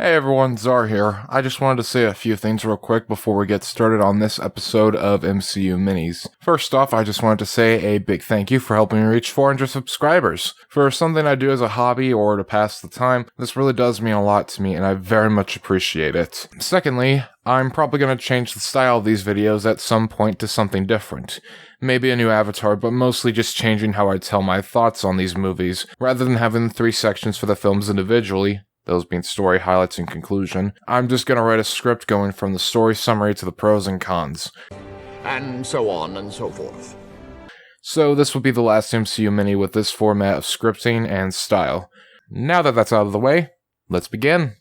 Hey everyone, Czar here. I just wanted to say a few things real quick before we get started on this episode of MCU Minis. First off, I just wanted to say a big thank you for helping me reach 400 subscribers. For something I do as a hobby or to pass the time, this really does mean a lot to me and I very much appreciate it. Secondly, I'm probably going to change the style of these videos at some point to something different. Maybe a new avatar, but mostly just changing how I tell my thoughts on these movies, rather than having 3 sections for the films individually. Those being story, highlights, and conclusion. I'm just gonna write a script going from the story summary to the pros and cons. And so on and so forth. So this will be the last MCU mini with this format of scripting and style. Now that that's out of the way, let's begin.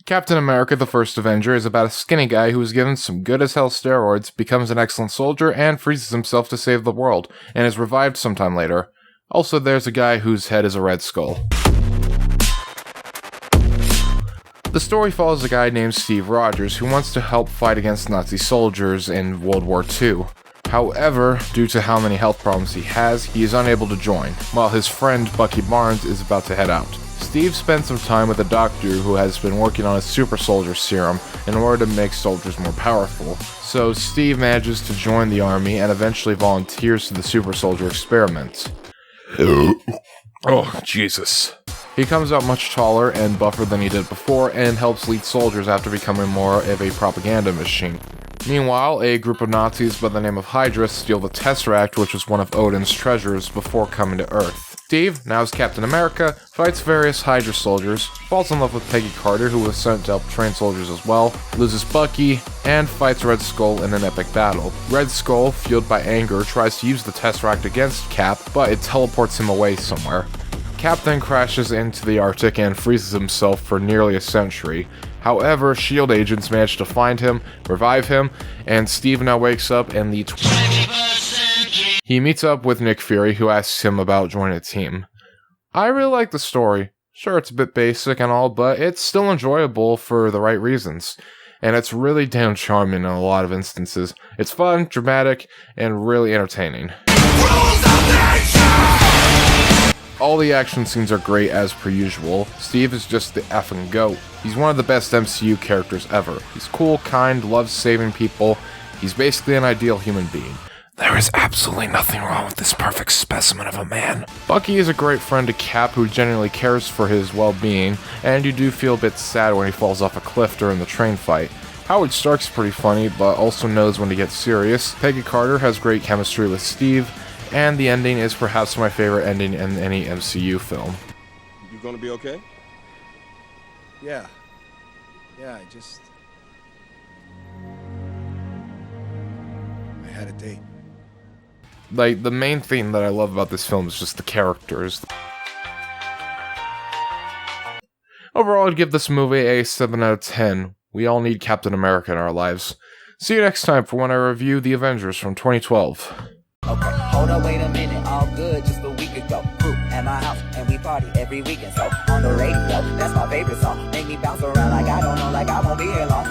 Captain America the First Avenger is about a skinny guy who is given some good-as-hell steroids, becomes an excellent soldier, and freezes himself to save the world, and is revived sometime later. Also, there's a guy whose head is a red skull. The story follows a guy named Steve Rogers who wants to help fight against Nazi soldiers in World War II. However, due to how many health problems he is unable to join, while his friend Bucky Barnes is about to head out. Steve spends some time with a doctor who has been working on a super soldier serum in order to make soldiers more powerful. So Steve manages to join the army and eventually volunteers to the super soldier experiment. Oh, Jesus. He comes out much taller and buffer than he did before and helps lead soldiers after becoming more of a propaganda machine. Meanwhile, a group of Nazis by the name of Hydra steal the Tesseract, which was one of Odin's treasures, before coming to Earth. Steve, now as Captain America, fights various Hydra soldiers, falls in love with Peggy Carter, who was sent to help train soldiers as well, loses Bucky, and fights Red Skull in an epic battle. Red Skull, fueled by anger, tries to use the Tesseract against Cap, but it teleports him away somewhere. Cap then crashes into the Arctic and freezes himself for nearly a century. However, S.H.I.E.L.D. agents manage to find him, revive him, and Steve now wakes up in the 21st century. He meets up with Nick Fury, who asks him about joining a team. I really like the story. Sure, it's a bit basic and all, but it's still enjoyable for the right reasons. And it's really damn charming in a lot of instances. It's fun, dramatic, and really entertaining. All the action scenes are great as per usual. Steve is just the effing GOAT. He's one of the best MCU characters ever. He's cool, kind, loves saving people. He's basically an ideal human being. There is absolutely nothing wrong with this perfect specimen of a man. Bucky is a great friend to Cap who genuinely cares for his well-being, and you do feel a bit sad when he falls off a cliff during the train fight. Howard Stark's pretty funny, but also knows when to get serious. Peggy Carter has great chemistry with Steve, and the ending is perhaps my favorite ending in any MCU film. You gonna be okay? Yeah, I had a date. Like, the main thing that I love about this film is just the characters. Overall, I'd give this movie a 7 out of 10. We all need Captain America in our lives. See you next time for when I review The Avengers from 2012. Okay, hold up, wait a minute, all good, just a week ago. Group at my house, and we party every weekend. So, on the radio, that's my favorite song. Make me bounce around like I don't know, like I won't be here long.